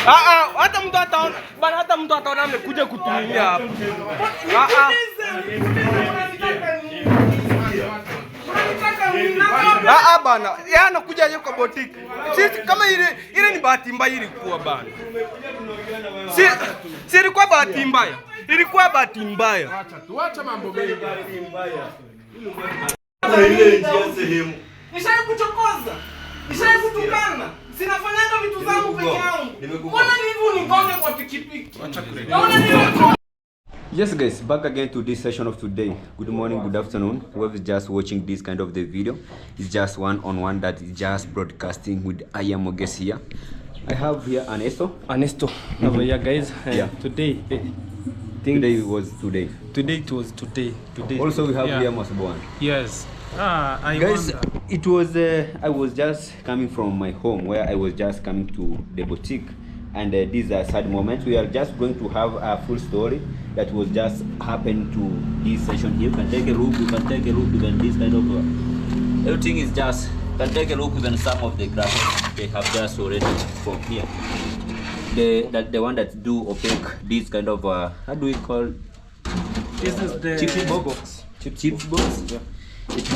Hata mtu ataona bana, hata mtu ataona amekuja kutumia hapa. Bana, yeye anakuja yeye kwa boutique. Sisi kama ile ni bahati mbaya ilikuwa bana. Si ilikuwa bahati mbaya. Ilikuwa bahati mbaya. Acha tuache mambo mengi. Bahati mbaya. Ile njia sehemu. Nishaikuchokoza. Nishaikutukana. Sinafanyanga vitu zangu peke yangu. Mbona hivyo nigonge kwa pikipiki? Acha kuleta. Yes guys, back again to this session of today. Good morning, good afternoon. Whoever is just watching this kind of the video, it's just one-on-one that is just broadcasting with I am Moges here. I have here Anesto. Over here guys. Yeah. Today Today was today. Today it was today. Also we have here Masboan. Yes. I Guys, wonder. it was I was just coming from my home where I was just coming to the boutique, and this is a sad moment. We are just going to have a full story that was just happened to this session here. You can take a look. You can take a look. Even this kind of everything is just. You can take a look. Even some of the graphics they have just already from here. The one that do opaque this kind of how do we call? This is the chip box. Chip box. Yeah. It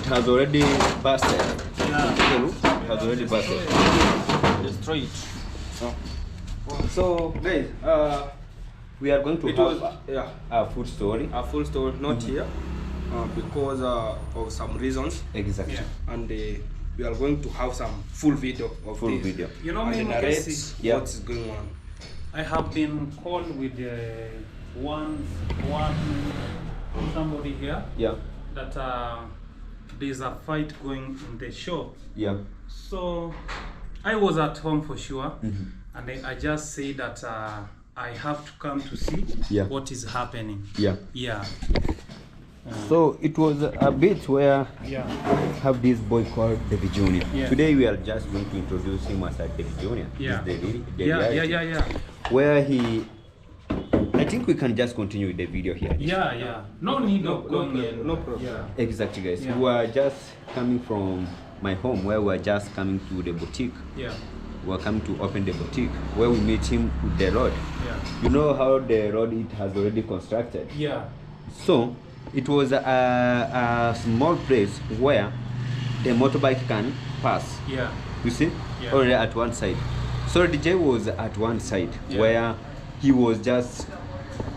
has already busted. Yeah. Take a look. It has already busted. Destroy it. So guys, we are going to have a full story. A full story, not here, because of some reasons. Exactly. Yeah. And we are going to have some full video of Full this. video. You know me, narrates Yeah. what's going on. I have been called with one somebody here Yeah. that there's a fight going in the shop. Yeah. So I was at home for sure, and I just say that I have to come to see what is happening. Yeah. Yeah. So it was a bit where Yeah. have this boy called David Junior. Yeah. Today we are just going to introduce him as a David Junior. Yeah. This is the Yeah. reality. Yeah. Where he, I think we can just continue with the video here. Yeah. No need of going in. No problem. Yeah. Exactly, guys. Yeah. We are just coming from my home where we are just coming to the boutique. Yeah. We are coming to open the boutique where we meet him with the road. Yeah. You know how the road it has already constructed. Yeah. So it was a small place where the motorbike can pass. Yeah. You see? Yeah. Already at one side. So DJ was at one side where he was just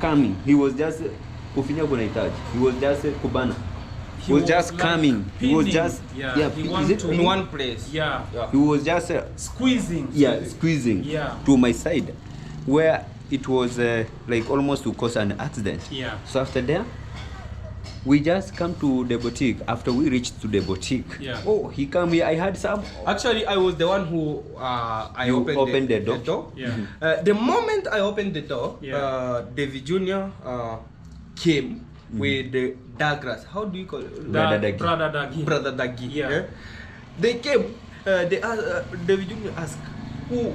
coming. He was just he was just kubana. He was just like coming. He was pinning. just He is want it to In one place. Yeah. He was just Squeezing. squeezing Yeah. to my side where it was like almost to cause an accident. Yeah. So after there we just come to the boutique. After we reached to the boutique, Yeah. oh, he come here. I had some. Actually, I was the one who I You opened, opened the door? Yeah. The moment I opened the door, Yeah. David Junior came with the Douglas. How do you call it? Brother Dagi. Brother Dagi. Brother Dagi. Yeah. They came. They asked, David Junior asked,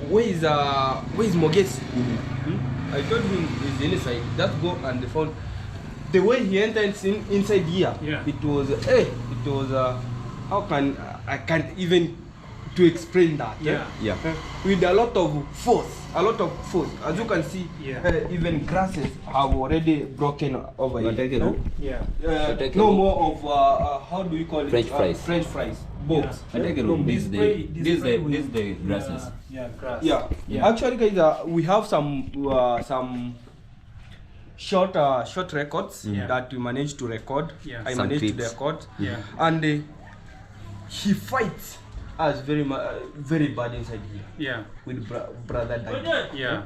where is Moges? I told him he's inside. Just go and found. The way he entered inside here, Yeah. it was how can I can't even to explain that. Yeah. Yeah. With a lot of force. As you can see, Yeah. even grasses have already broken over You here. take it, no? Yeah. take a No look. more of how do you call it? French fries. French fries. Both. I take a look. This is the grasses. Yeah, grass. Yeah. Yeah. Actually, guys, we have some short records Yeah. that we managed to record. Yeah. I Some managed to clips. record. Yeah. And he fights us very bad inside here Yeah. with brother Dagi. Yeah.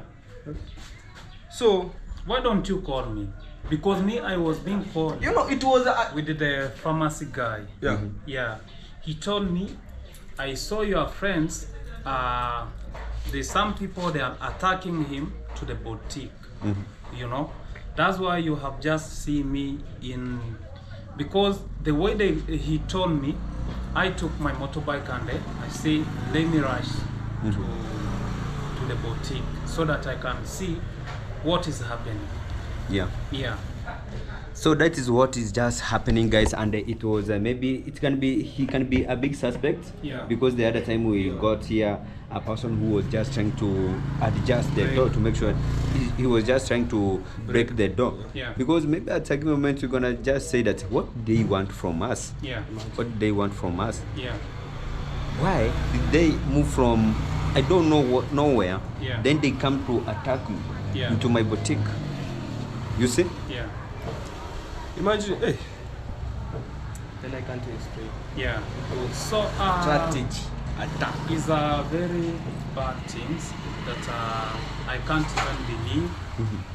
So Why don't you call me? Because me, I was being called you know it was with the pharmacy guy. yeah. Yeah. He told me, I saw your friends. There's some people they are attacking him to the boutique. You know, that's why you have just seen me in. Because the way he told me, I took my motorbike and I say, let me rush to the boutique so that I can see what is happening. Yeah. Yeah. So that is what is just happening, guys, and it was maybe he can be a big suspect. Yeah. Because the other time we got here a person who was just trying to adjust the door to make sure he was just trying to break the door. Yeah. Because maybe at a given moment we're gonna just say that what they want from us. Yeah. What they want from us. Yeah. Why did they move from I don't know what nowhere? Yeah. Then they come to attack me Yeah. into my boutique. You see? Yeah. Imagine, hey. Then I can't explain. Yeah. So Strategy, attack. is a very bad things that I can't even believe.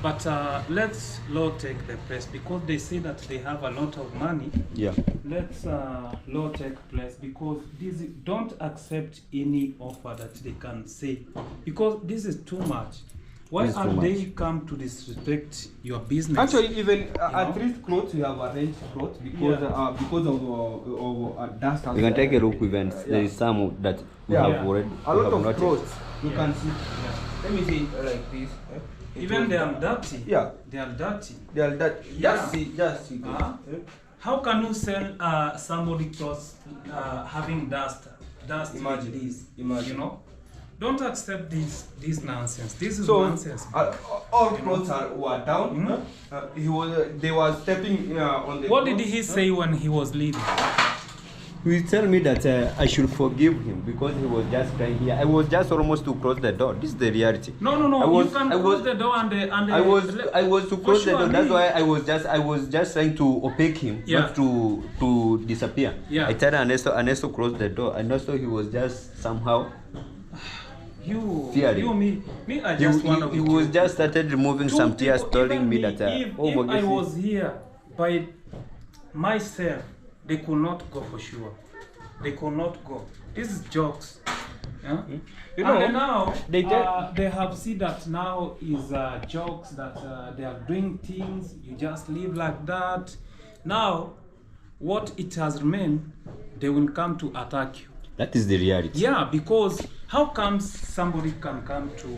But let's law take the place because they say that they have a lot of money. Yeah. Let's law take place because this don't accept any offer that they can say because this is too much. Why This is are too they much. come to disrespect your business? Actually, even at know? least clothes we have arranged clothes because Yeah. because of dust. You can take a look even there is some that we Yeah. have already A we lot have of noticed. clothes. You Yeah. can see. Yeah. Let me see like this. Even they are dirty. Yeah. They are dirty. They are that. Yeah. Just see. Huh? How can you sell somebody clothes having dust Imagine. like this? Imagine. You know, don't accept this nonsense. This is So nonsense. all clothes were down. Mhm. They were stepping on the. What did clothes. he say when he was leaving? He tell me that I should forgive him because he was just crying here. I was just almost to close the door. This is the reality. No. You can close the door and I was to For close the sure, door. That's me. why I was just trying to opaque him, Yeah. not to disappear. Yeah. I told Ernesto closed the door. Ernesto he was just somehow fearing. me. I just want to. he was just started removing Two some tears, people, telling even me that if I Mogesi- was here by myself, they could not go for sure. They could not go. This is jokes. Yeah? You know, and now they tell- they have seen that now is jokes that they are doing things. You just live like that. Now, what it has remained, they will come to attack you. that is the reality. Yeah, because how comes somebody can come to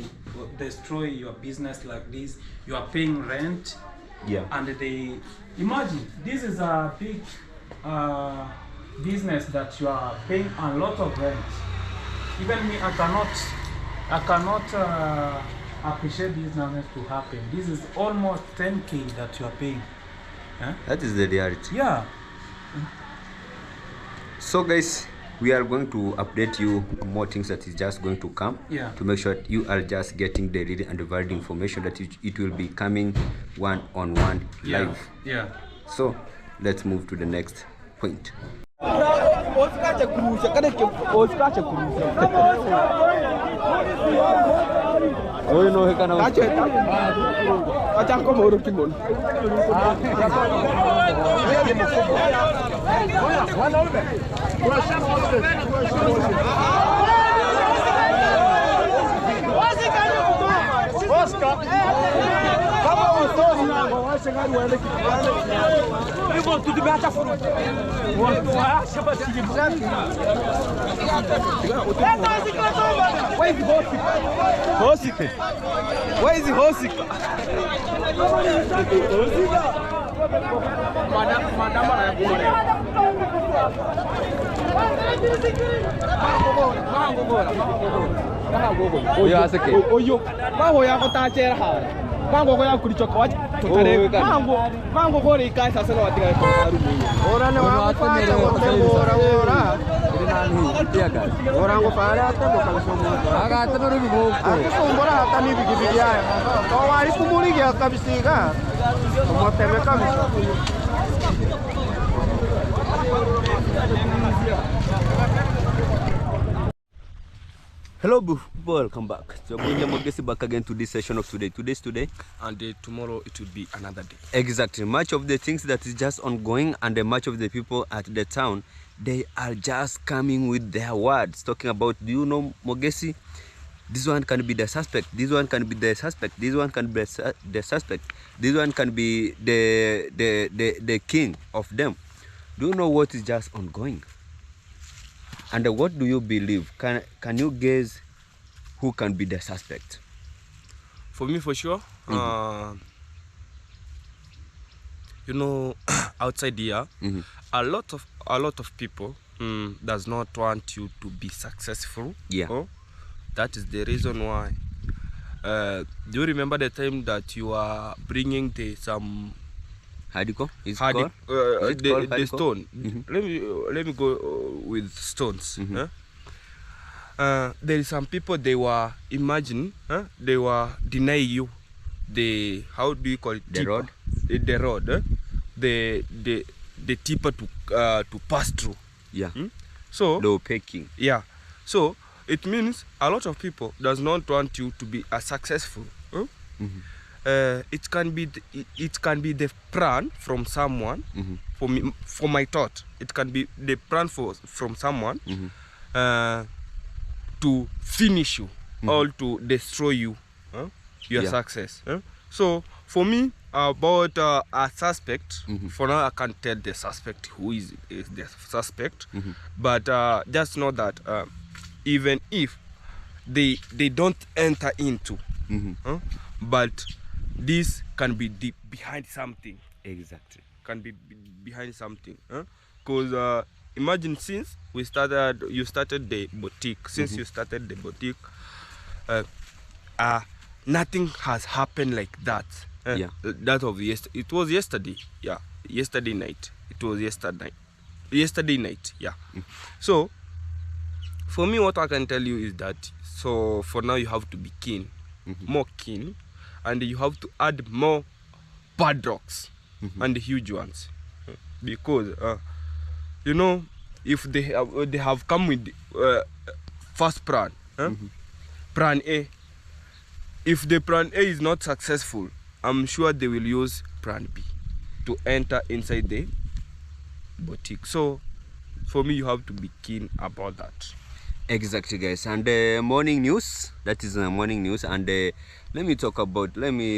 destroy your business like this? You are paying rent, Yeah. and they imagine this is a big business that you are paying a lot of rent. Even me, I cannot appreciate this nonsense to happen. This is almost 10K that you are paying. Huh? That is the reality. Yeah. So guys, we are going to update you on more things that is just going to come. Yeah. To make sure that you are just getting the real and the valid information that it will be coming one-on-one Yeah. live. Yeah. So let's move to the next point. Where is the Hosika? Oyo, mango yako tachera hara. Mango ko yakurichoka waje tutare. Mango ko ri kai sasa no atiga ko arumi. Ora ne wa fanya ora. Ora ngo fara ate mo kalsomo. Aga ate no rubi mo. Aga sombora hata ni bigi bigi ya. To wari kumuri gya kabisiga. Mo teme kabisa. Hello people, welcome back. So Mogesi back again to this session of today. Today's today. And tomorrow it will be another day. Exactly. Much of the things that is just ongoing and much of the people at the town, they are just coming with their words, talking about, do you know Mogesi? This one can be the suspect. This one can be the suspect. This one can be the suspect. This one can be the king of them. Do you know what is just ongoing? And what do you believe? Can you guess who can be the suspect? For me, for sure, you know, outside here, a lot of people does not want you to be successful. Yeah. Oh, that is the reason why. Do you remember the time that you are bringing some Hadiko? Is it hardy, called? Is it called the Hadiko? stone? Let me go with stones. There is some people, they were they were denying you the, how do you call it? The tipper. road? The road, the tipper to pass through. Yeah. So Low picking. yeah, so it means a lot of people does not want you to be as successful. It can be the plan from someone. For me, for my thought, it can be the plan from someone to finish you or to destroy you, your Yeah. success. So for me, about a suspect, for now I can't tell the suspect who is the suspect, but just know that even if they don't enter into, but this can be deep behind something. Exactly. Can be behind something, because imagine, since you started the boutique, nothing has happened like that. Yeah. That of it was yesterday. Yeah, yesterday night. It was yesterday night. Yeah. So for me, what I can tell you is that, so for now you have to be keen, more keen, and you have to add more padlocks and huge ones, because you know, if they have come with first plan, plan A. If the plan A is not successful, I'm sure they will use plan B to enter inside the boutique. So for me, you have to be keen about that. Exactly, guys. And morning news, that is morning news. And let me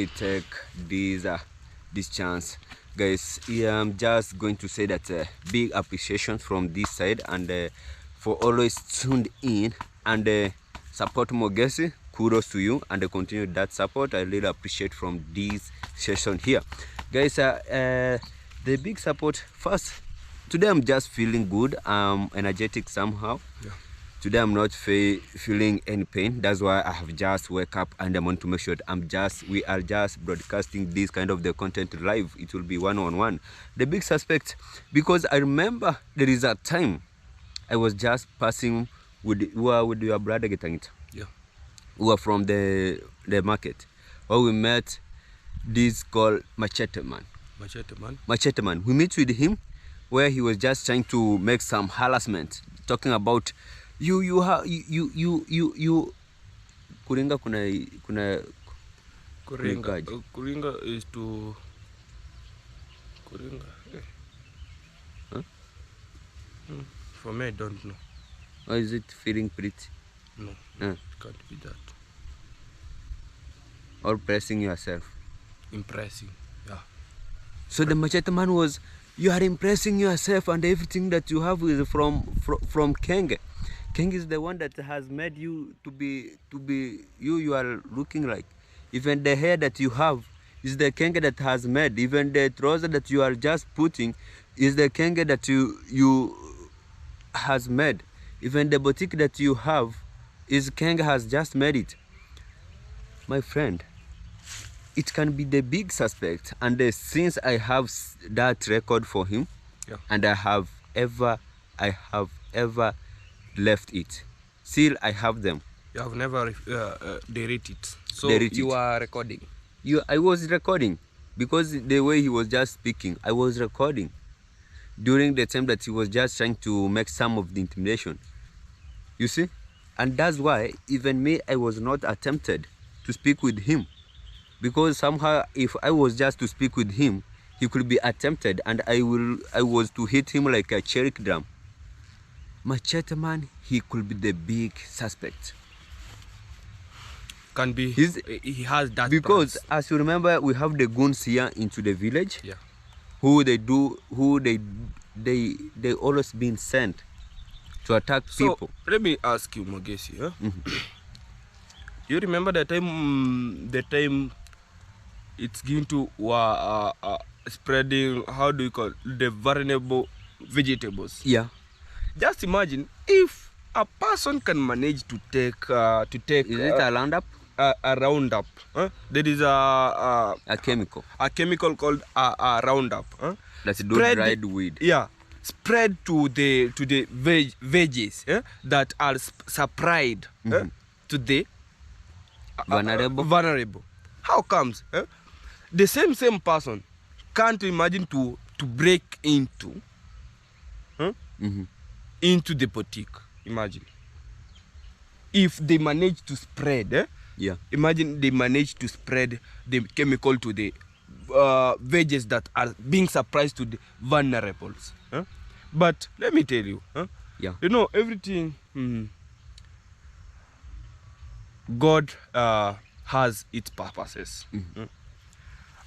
take this chance, guys. I'm just going to say that big appreciation from this side, and for always tuned in and support Mogesi. Kudos to you, and continue that support. I really appreciate from this session here, guys. The big support first. Today I'm just feeling good. I'm energetic somehow. Yeah. Today I'm not feeling any pain. That's why I have just wake up, and I want to make sure that we are just broadcasting this kind of the content live. It will be one-on-one. The big suspect, because I remember there is a time I was just passing with your brother Getangita. Yeah. We were from the market, where we met this called Machete Man. Machete Man. We meet with him where he was just trying to make some harassment, talking about you Kuringa kuna Kuringa is to Kuringa. Huh? For me, I don't know. Or is it feeling pretty? No, it can't be that. Or pressing yourself? Impressing, yeah. So the Machete Man was, you are impressing yourself, and everything that you have is from Kenge. Kenge is the one that has made you to be you are looking like. Even the hair that you have is the Kenge that has made. Even the trouser that you are just putting is the Kenge that you has made. Even the boutique that you have is Kenge has just made it. My friend, it can be the big suspect, and since I have that record for him, yeah, and I have ever left it, still I have them. You have never delete it. So Delete you it. are recording. I was recording, because the way he was just speaking, I was recording during the time that he was just trying to make some of the intimidation. You see? And that's why even me, I was not attempted to speak with him, because somehow if I was just to speak with him, he could be attempted, and I was to hit him like a cherry drum. Machete Man, he could be the big suspect. Can be. He has that. Because plans. as you remember, we have the goons here into the village. Yeah. They always been sent to attack people. Let me ask you, Mogesi. Huh? You remember the time it's going to spreading, how do you call it, the vulnerable vegetables. Yeah. Just imagine if a person can manage to take Is it a Roundup? a Roundup. There is A chemical. a chemical called a Roundup. That's do Spread- dried weed. Yeah, spread to the veggies that are supplied to the Vulnerable. How comes the same person can't imagine to break into into the boutique? Imagine if they manage to spread. Yeah. Imagine they manage to spread the chemical to the veggies that are being supplied to the vulnerables. But let me tell you, Yeah. you know, everything God has its purposes.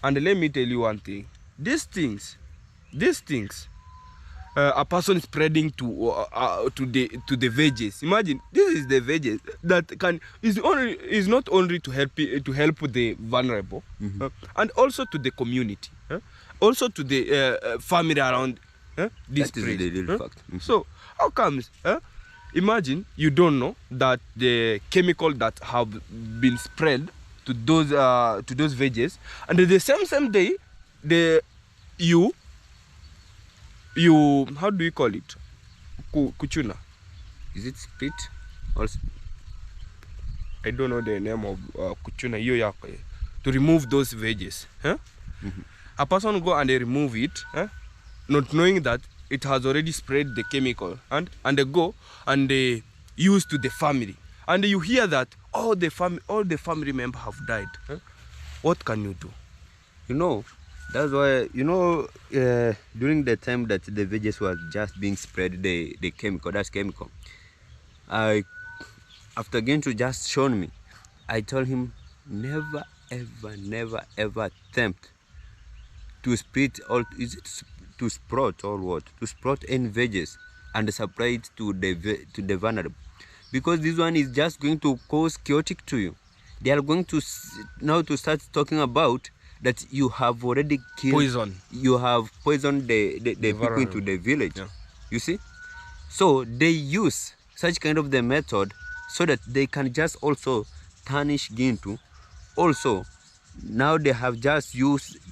And let me tell you one thing. These things, a person spreading to the veggies. Imagine this is the veggies that is not only to help the vulnerable, and also to the community, also to the family around this That is place. the real fact. So how comes? Imagine you don't know that the chemical that have been spread to those veggies, and the same day, you how do you call it? Kuchuna. Is it split? Also. I don't know the name of kuchuna. To remove those veggies. A person go and they remove it, not knowing that it has already spread the chemical, and they go and they use to the family, and you hear that all the family members have died. What can you do? You know, that's why, you know, during the time that the veggies were just being spread, the chemical, that's chemical, after going to just shown me, I told him, never, ever attempt to split, or is it to sprout or what? To sprout any veggies and supply it to the vulnerable. Because this one is just going to cause chaotic to you. They are going to now to start talking about that you have already killed, you have poisoned the people into the village. Yeah. You see? So they use such kind of the method so that they can just also tarnish Gintu. Also, now they have just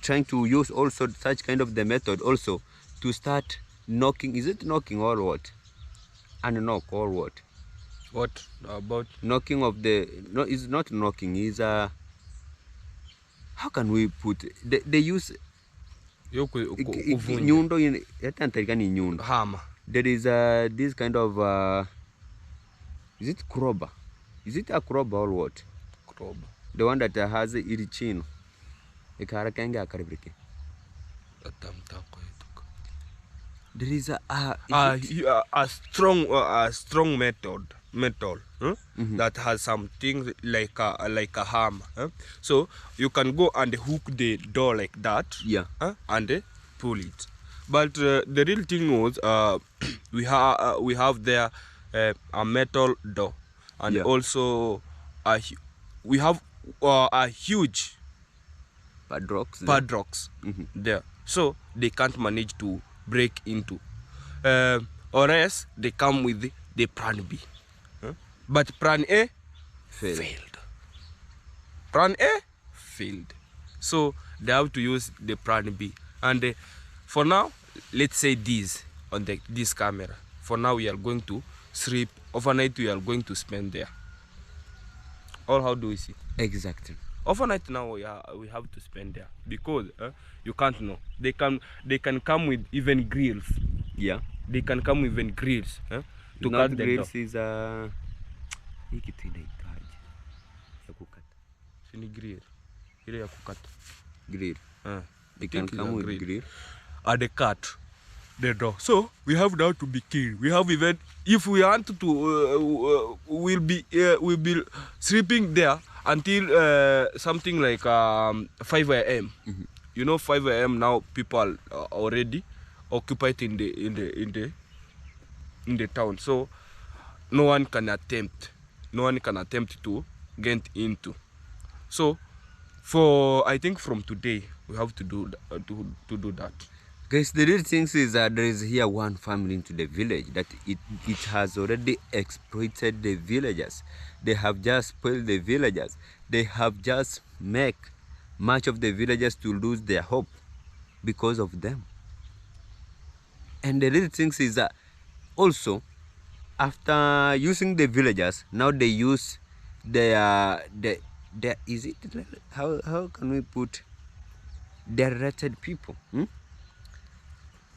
trying to use also such kind of the method also to start knocking. Is it knocking or what? And knock or what? What about Knocking of the, no, it's not knocking, is how can we put they use nyundo in nyundo. Hammer? There is this kind of is it crowbar? Is it a crowbar or what? Crowbar. The one that has irichino. There is a strong method that has some things like a hammer. So you can go and hook the door like that. Yeah. And pull it. But the real thing was we have there a metal door, and Yeah. also we have a huge padlocks there, so they can't manage to break into, or else they come with the plan B, but plan A failed. Plan A failed, so they have to use the plan B. And for now, let's say this on this camera. For now, we are going to sleep overnight. We are going to spend there. Or how do we see? exactly. Overnight now we have to spend there, because you can't know. They can come with even grills. Yeah. They can come with even grills to Not cut the grills door. is hii kitu inaitwaje ya kukata Sini grill. Ile ya kukata. grill. I They can think it's come a with grill. grill. At the cut the door. So we have now to be keen. We have even, if we want to we'll be sleeping there until something like 5 a.m. You know, 5 a.m. now people are already occupied in the town, so no one can attempt to get into. So I think from today we have to do to do that. Guys, the real thing is that there is here one family into the village that it has already exploited the villagers. They have just spoiled the villagers. They have just make much of the villagers to lose their hope because of them. And the real thing is that also after using the villagers, now they use their is it how can we put the wretched people?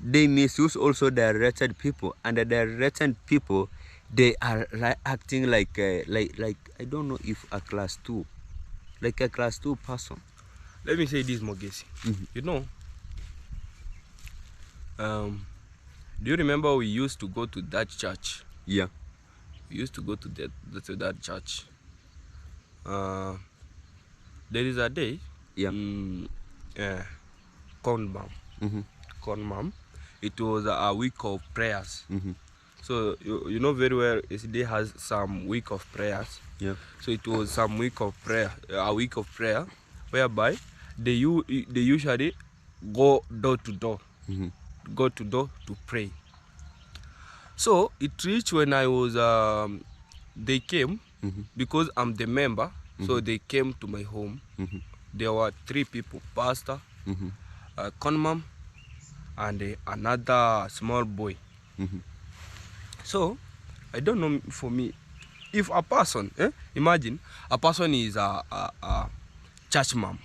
They misuse also the wretched people, and the wretched people, they are acting like I don't know if a class 2, like a class 2 person. Let me say this, Mogesi. You know, do you remember we used to go to that church? Yeah. We used to go to that church. There is a day. Yeah. Conmam. It was a week of prayers. So you know very well, SD has some week of prayers. Yeah. So it was some week of prayer, a week of prayer, whereby they usually go door to door, go to door to pray. So it reached when I was, they came, because I'm the member, so they came to my home. There were 3 people, pastor, conmam, and another small boy. So I don't know, for me, if a person, imagine a person is a church mom,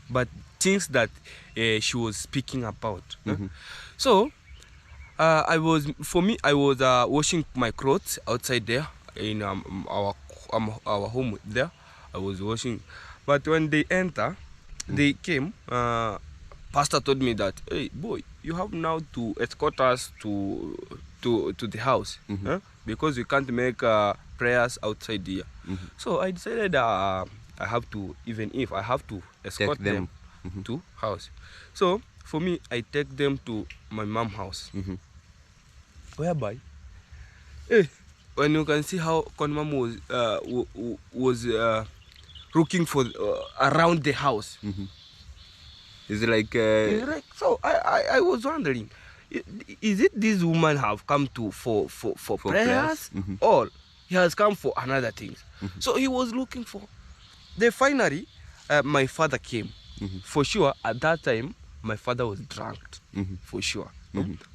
but things that she was speaking about. So I was washing my clothes outside there in our home there. I was washing, but when they enter, they came. Pastor told me that, hey boy, you have now to escort us to the house, because we can't make prayers outside here. So I decided I have to, even if I have to escort them to house. So for me, I take them to my mom's house, whereby, when you can see how Conmam was looking for around the house. It's like so I was wondering, is it this woman have come to for prayers, or he has come for another things? So he was looking for. Then finally, my father came. For sure, at that time, my father was drunk, for sure,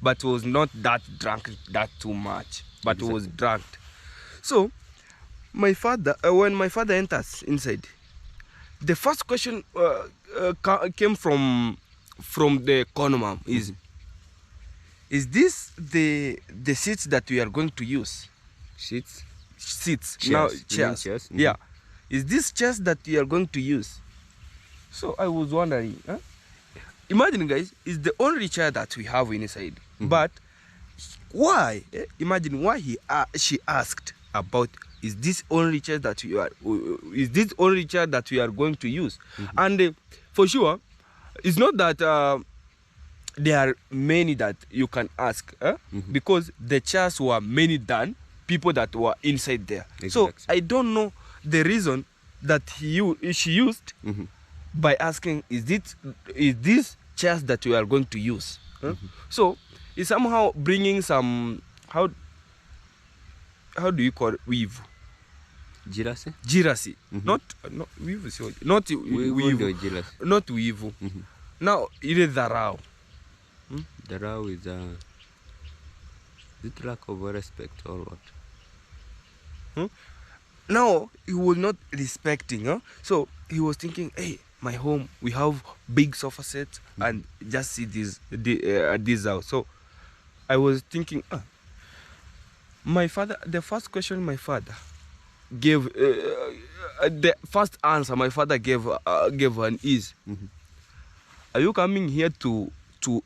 but was not that drunk that too much, but was drunk. So my father, when my father enters inside, the first question came from the conmam is this the seats that we are going to use? seats. Seats. Chairs. Now You mean chairs. chairs? Yeah. Is this chairs that we are going to use? So I was wondering. Imagine, guys, it's the only chair that we have inside. But why? Imagine why she asked about, is this only chair that we are? Is this only chair that we are going to use? And for sure, it's not that there are many that you can ask, because the chairs were many than people that were inside there. Exactly. So I don't know the reason that she used by asking, is this chairs that we are going to use? So it's somehow bringing some, how do you call it? Weave. Jealousy. Not weave. Not weave. Not weave. Now it is dharau. Dharau is it lack of respect or what? Now he was not respecting. So he was thinking, hey, my home, we have big sofa sets, and just see this house. So I was thinking, my father, the first question my father gave, the first answer my father gave one is, are you coming here to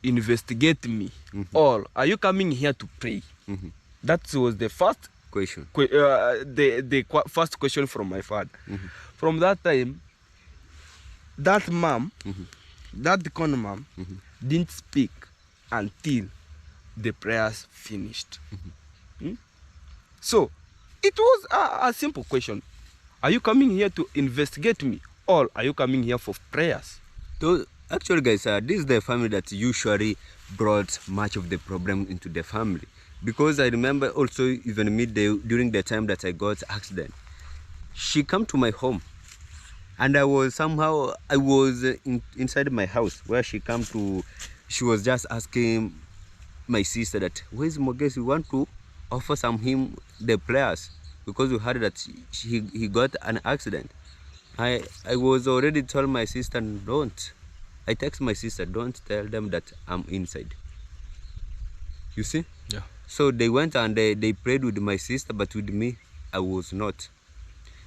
investigate me, or are you coming here to pray? That was the first Question. the first question from my father. From that time, that mom, that conmam, didn't speak until the prayers finished. So it was a simple question: are you coming here to investigate me, or are you coming here for prayers? So actually, guys, this is the family that usually brought much of the problem into the family, because I remember also even me during the time that I got accident, she come to my home, and I was inside my house where she come to. She was just asking my sister that, where's Mogesi? We want to offer him the players because we heard that he got an accident. I was already told my sister, don't. I text my sister, don't tell them that I'm inside. You see? Yeah. So they went and they prayed with my sister, but with me, I was not.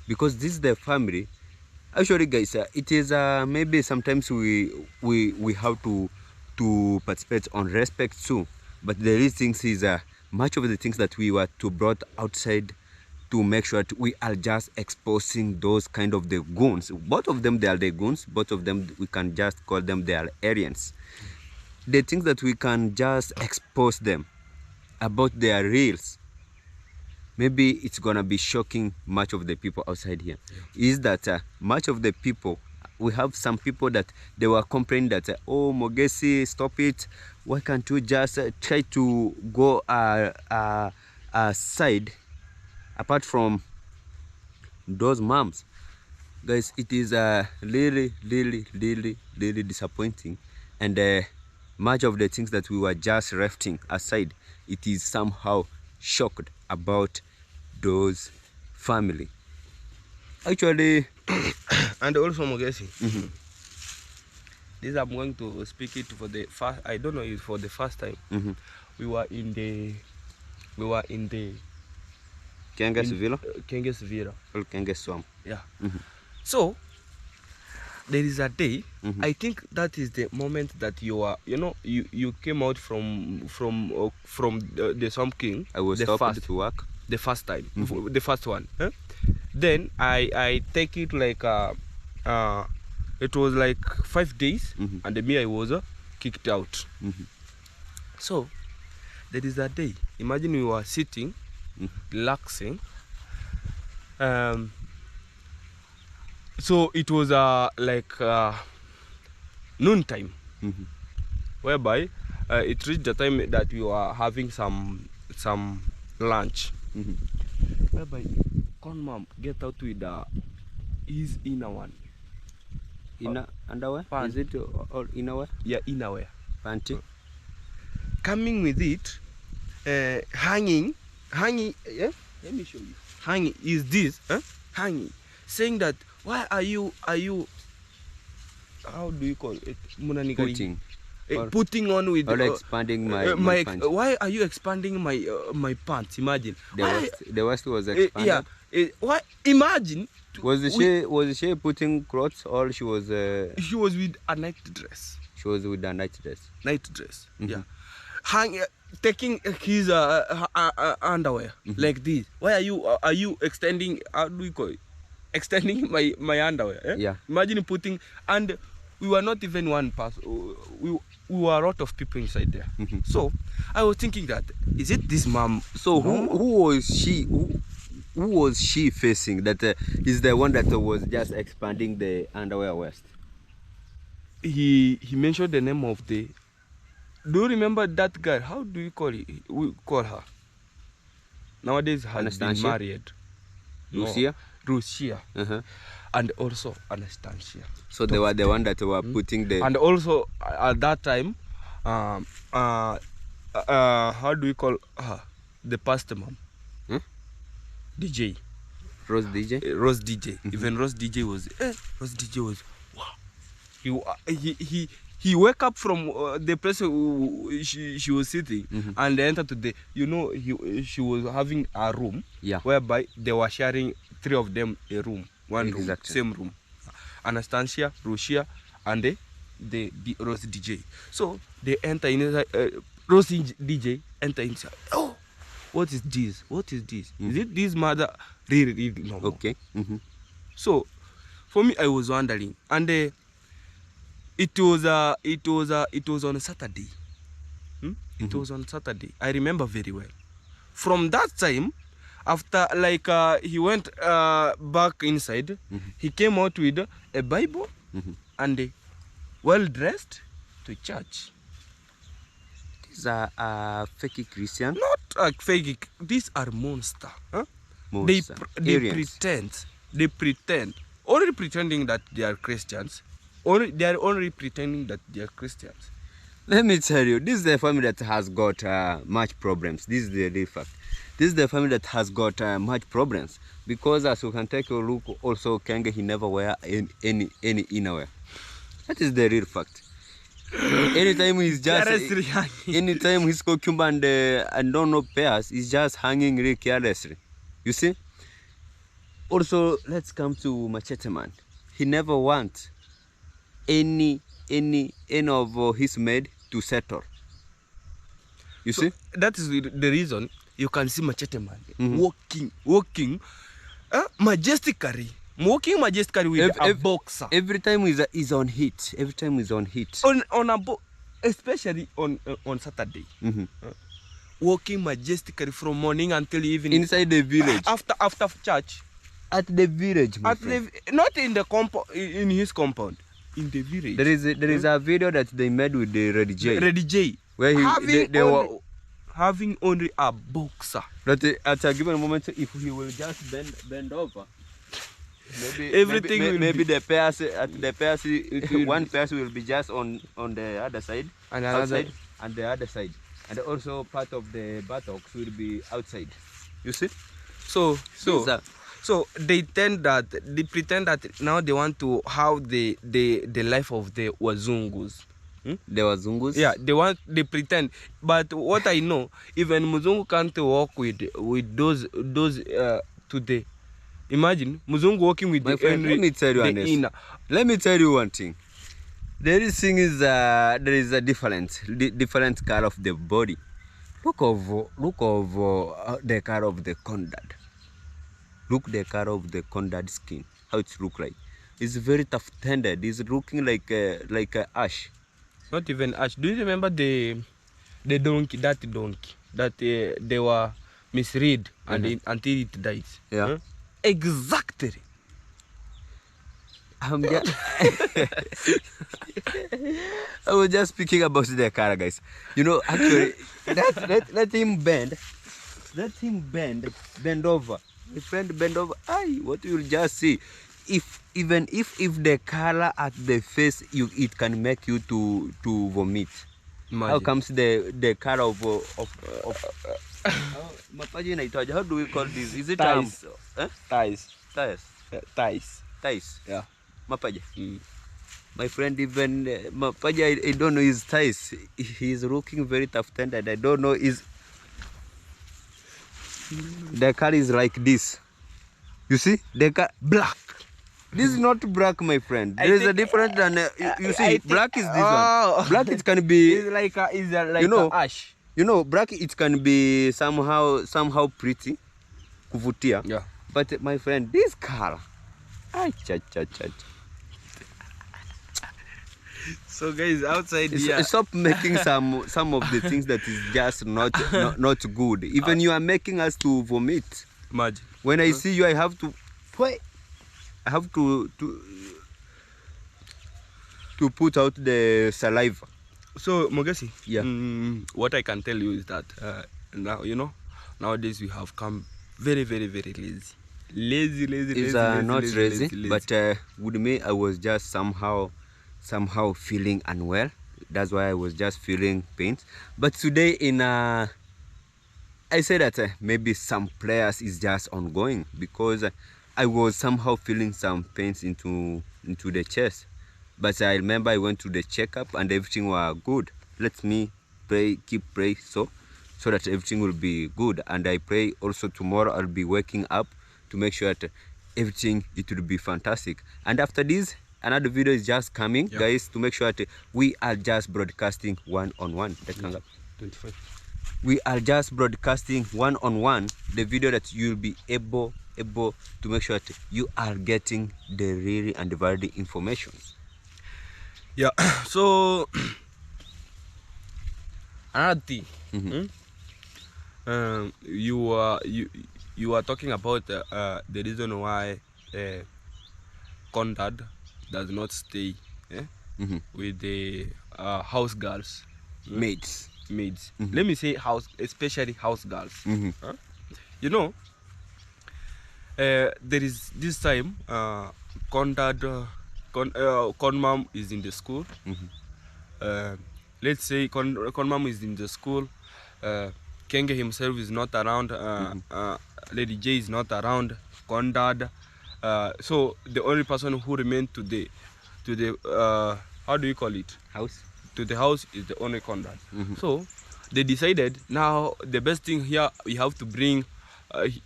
Because this is the family. Actually, guys, it is maybe sometimes we have to participate on respect too. But the real things is much of the things that we were to brought outside to make sure that we are just exposing those kind of the goons. Both of them, they are the goons. Both of them, we can just call them, they are Aryans. The things that we can just expose them about their reals, maybe it's gonna be shocking much of the people outside here. Yeah. Is that much of the people, we have some people that they were complaining that, oh, Mogesi, stop it. Why can't you just try to go side apart from those moms? Guys, it is really disappointing, and much of the things that we were just lifting aside, it is somehow shocked about those family. Actually, and also Mogesi, this I'm going to speak it for the first. I don't know if for the first time. We were in the Kenges Villa? Kenges Villa. Or Kenges Swamp. Yeah. So there is a day. I think that is the moment that you are, you came out from the Swamp King. I was stopped to work. The first time, the first one. Then I take it like it was like 5 days, and me I was kicked out. So there is a day. Imagine we were sitting, relaxing. So it was like noon time, whereby it reached the time that we were having some lunch. Whereby con mom get out with his inner one. Inner underwear? Pant. Is it all innerwear? Yeah, innerwear. Panty? Coming with it, hanging, yeah? Let me show you. Hanging is this, hanging. Saying that, why are you, how do you call it? Putting. Putting on with or expanding my pants. Why are you expanding my pants? Imagine the worst was expanded. Why? Imagine. Was she putting clothes, or she was with a night dress. She was with a night dress. Night dress. Yeah. Taking his underwear like this. Why are you extending? How do we call it? Extending my underwear. Eh? Yeah. Imagine putting, and we were not even one person. We were a lot of people inside there. So I was thinking that, is it this mom? So who was she? Who was she facing? That is the one that was just expanding the underwear waist. He mentioned the name of the. Do you remember that girl? How do you call it? We call her. Nowadays has been married. Lucia. Lucia. And also Anastasia. So they were the one that were putting the. And also at that time, how do we call her? The pastor mom. DJ. Rose DJ. Rose DJ. Even Rose DJ was. Rose DJ was. Wow. He woke up from the place she was sitting and entered to the. She was having a room. Yeah. Whereby they were sharing 3 of them a room. One exactly. room, same room. Anastasia, Lucia, and the Rose DJ. So they enter inside. Rose DJ enter inside. Oh, what is this? What is this? Is it this mother? Really no. Okay. So for me, I was wondering, and it was on a Saturday. It was on Saturday. I remember very well. From that time, after he went back inside, he came out with a Bible and well dressed to church. These are fake Christian. Not like fake. These are monster. Huh? Monster. They Aliens. pretend. Only pretending that they are Christians. They are only pretending that they are Christians. Let me tell you, this is the family that has got much problems. This is the real fact. This is the family that has got much problems, because as you can take a look, also Kenge, he never wear any innerwear. That is the real fact. Anytime he's just, anytime his cucumber and don't know pairs, he's just hanging really carelessly. You see? Also, let's come to Machete Man. He never wants any of his maid to settle. You see? That is the reason you can see Machete Man walking majestically. Walking majestically with a boxer. Every time he's on hit. Every time he's on hit. Especially on Saturday. Walking majestically from morning until evening. Inside the village. After church. At the village, my friend. Not in the compound, in his compound. In the village. There is a video that they made with the Red J. Red J. Where they were having only a boxer. That at a given moment, if he will just bend over, maybe the pairs one pair will be just on the other side, and outside, and the other side, and also part of the buttocks will be outside. You see? So they pretend that now they want to have the life of the Wazungus. The Wazungus? Yeah, they pretend. But what I know, even Muzungu can't walk with those today. Imagine Muzungu walking with my friend. Let me tell you, let me tell you one thing. There is a different color of the body. Look of the color of the condad. Look the color of the condad skin. How it look like? It's very tough tended. It's looking like a ash. Not even ash. Do you remember the donkey that they were misread until it dies? Yeah. Huh? Exactly. I was just speaking about the car, guys. You know, actually, let him bend. Let him bend over. My friend, bend over. Aye, what you will just see. If the color at the face, it can make you to vomit. Imagine. How comes the color of how do we call this? Is it ties? Ties. Yeah. Mapaja. My friend, even Mapaja, I don't know his ties. He's looking very tough tended. I don't know his. The car is like this. You see? The car black. This is not black, my friend. There is a difference than you see. Black is this one. Black it can be. It's like ash. You know, black it can be somehow pretty, kuvutia. Yeah. But my friend, this color, So guys, outside here, stop making some of the things that is just not good. Even you are making us to vomit. Imagine. When I see you, I have to put out the saliva. So Mogesi, yeah. What I can tell you is that now nowadays we have come very lazy. Lazy. Not lazy. But with me, I was just somehow feeling unwell. That's why I was just feeling pains. But today I say that maybe some prayers is just ongoing, because I was somehow feeling some pains into the chest. But I remember I went to the checkup and everything was good. Let me keep praying so that everything will be good. And I pray also tomorrow I'll be waking up to make sure that everything it will be fantastic. And after this, another video is just coming, guys, to make sure that we are just broadcasting one-on-one. 25. We are just broadcasting one-on-one the video that you'll be able to make sure that you are getting the really and the valid information. Yeah. So another thing, you are talking about the reason why Condad does not stay with the house girls, Maids. maids. Let me say house, especially house girls. Huh? You know, there is this time Conmam is in the school. Let's say Conmam is in the school. Kenge himself is not around. Lady J is not around. Condad. So the only person who remained to the how do you call it? House. To the house is the only Condad. So they decided now the best thing here we have to bring.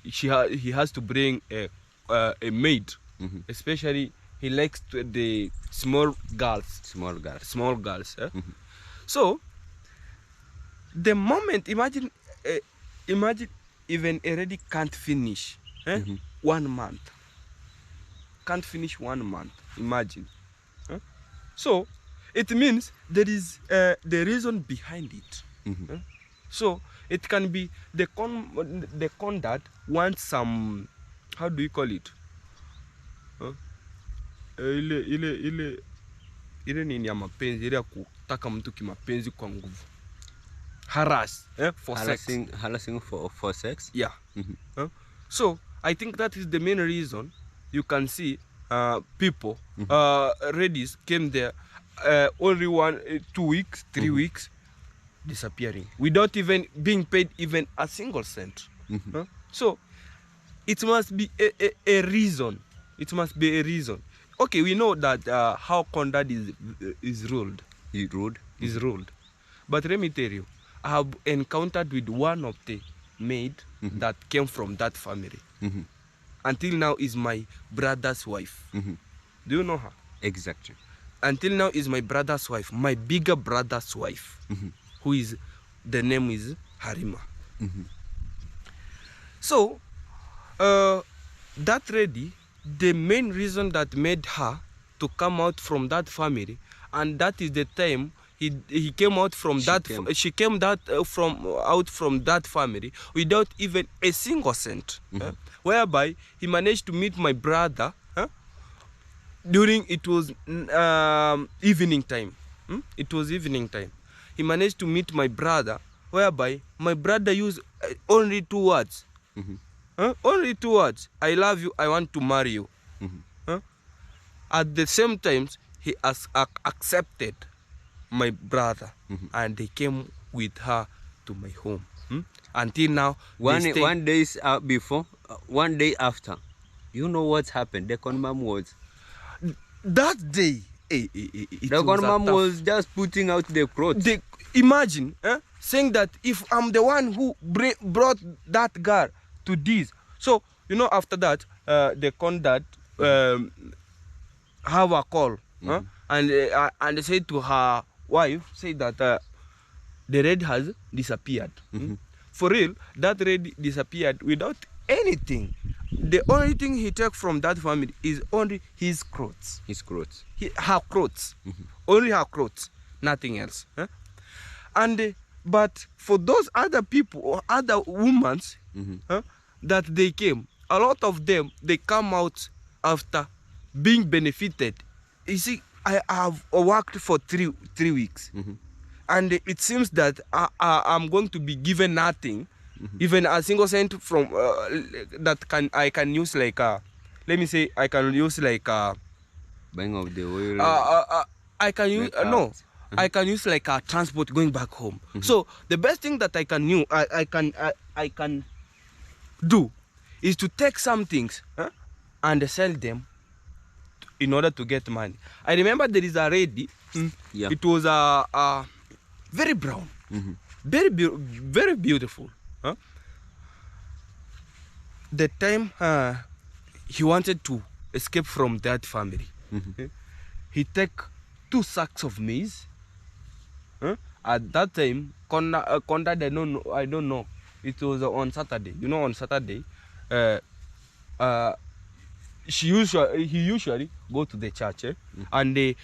He has to bring a maid, especially he likes the small girls. Small girls. So the moment, imagine even already can't finish 1 month. Can't finish 1 month. Imagine. So it means there is the reason behind it. So it can be the Condad wants some, how do you call it? Ile nini ya mapenzi, ile ya kutaka mtu kimapenzi kwa nguvu. Harass for sex. Harassing for sex? Yeah. So I think that is the main reason you can see people, ladies came there only 2 weeks, 3 weeks, disappearing without even being paid even a single cent. So it must be a reason. It must be a reason. Okay, we know that how Condad is ruled. Is ruled. But let me tell you, I have encountered with one of the maid that came from that family. Until now is my brother's wife. Do you know her? Exactly. Until now is my brother's wife, my bigger brother's wife, who is, the name is Harima. So, that lady, the main reason that made her to come out from that family, and that is the time he came out from she came out from that family without even a single cent, whereby he managed to meet my brother during, it was evening time. It was evening time. He managed to meet my brother, whereby my brother used only 2 words. Only 2 words. I love you, I want to marry you. At the same time, he has accepted my brother, and they came with her to my home. Until now, 1 day before, 1 day after, you know what happened? The Conmam was that day. The Conmam was just putting out the clothes. Imagine saying that if I'm the one who brought that girl to this. So you know, after that, the Condad have a call, and they said to her wife, say that the red has disappeared. For real, that red disappeared without anything. The only thing he took from that family is only his clothes. Her clothes. Only her clothes. Nothing else. And but for those other people or other women that they came, a lot of them, they come out after being benefited. You see, I have worked for 3 weeks, and it seems that I'm going to be given nothing, even a single cent from that I can use, like let me say, I can use like buying of the oil. I can use I can use like a transport going back home. So the best thing that I can do is to take some things and sell them in order to get money. I remember there is a lady. It was very brown, very beautiful. The time he wanted to escape from that family, he took 2 sacks of maize. At that time, Condad, I don't know. It was on Saturday. You know, on Saturday, he usually go to the church, and the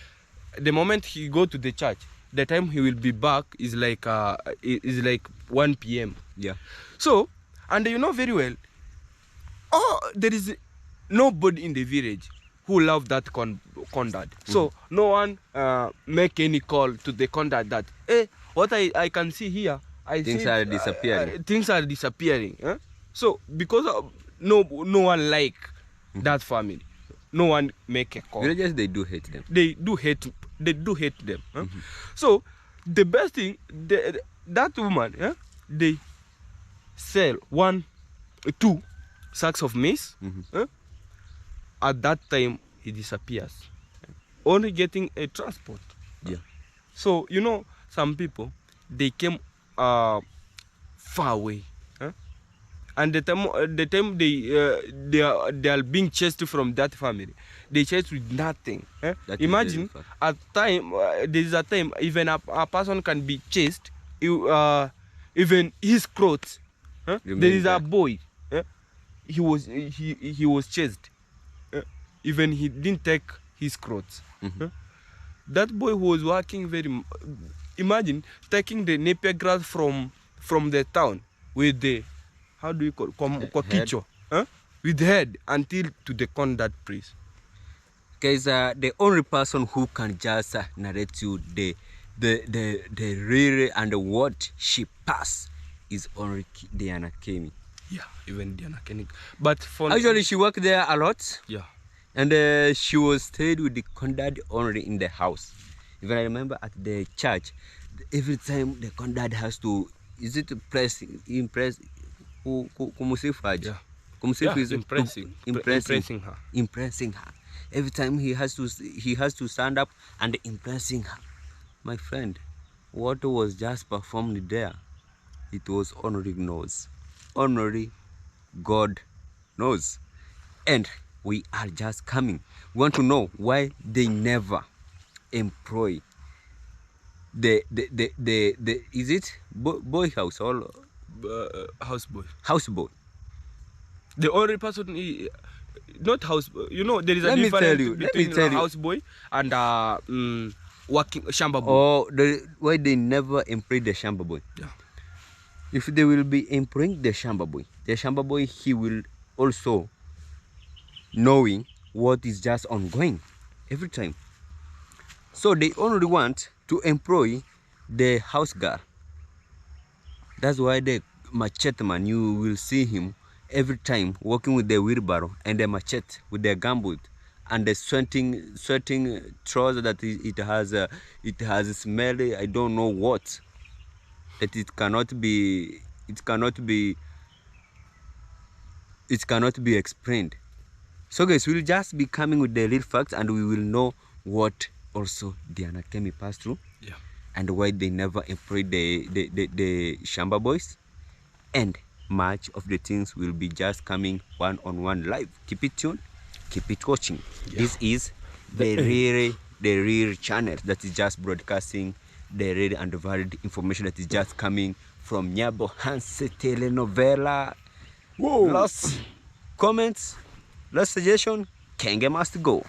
moment he go to the church, the time he will be back is like 1 p.m. Yeah. So, and you know very well, there is nobody in the village who love that conduct. So no one make any call to the conduct that, hey, what I can see here, Things are disappearing. Things are disappearing. So because of, no one like that family, no one make a call. Villagers, they do hate them. They do hate them. So the best thing, that woman, they sell 2 sacks of maize. At that time he disappears, only getting a transport. Yeah. So you know, some people, they came far away, and the time they are being chased from that family, they chased with nothing. Imagine at time, there is a time even a person can be chased, even his clothes. There is a boy, he was chased, even he didn't take his clothes. That boy was working imagine taking the Napier grass from the town with the, how do you call it, kokicho, with head until to the conduct priest. Guys, the only person who can just narrate you the really and what she passed is only Diana Kemi. Yeah, even Diana Kemi. But for actually, she worked there a lot. Yeah. And she was stayed with the conduct only in the house. Even I remember at the church, every time the conduct has to, is it to impress Kumusifu? Yeah. Kumusifu is impressing her. Every time he has to stand up and impressing her. My friend, what was just performed there, it was only knows. Only God knows. And we are just coming. We want to know why they never employ the is it boy house or houseboy? Houseboy. The only person, not house. You know, there is a difference between a houseboy and working shamba boy. Oh, why they never employ the shamba boy? Yeah. If they will be employing the shamba boy, he will also knowing what is just ongoing every time. So they only want to employ the house girl. That's why the machete man, you will see him every time working with the wheelbarrow and the machete with the gumboot and the sweating trouser that it has a smell, I don't know what, that it cannot be explained. So guys, we'll just be coming with the real facts and we will know what also Diana Kemi passed through. Yeah. And why they never employed the shamba boys. And much of the things will be just coming one-on-one live. Keep it tuned, keep it watching. Yeah. This is the real channel that is just broadcasting the real and valid information that is just coming from Nyabo Hanse telenovela. Whoa. Last comments, last suggestion, Kenge must go.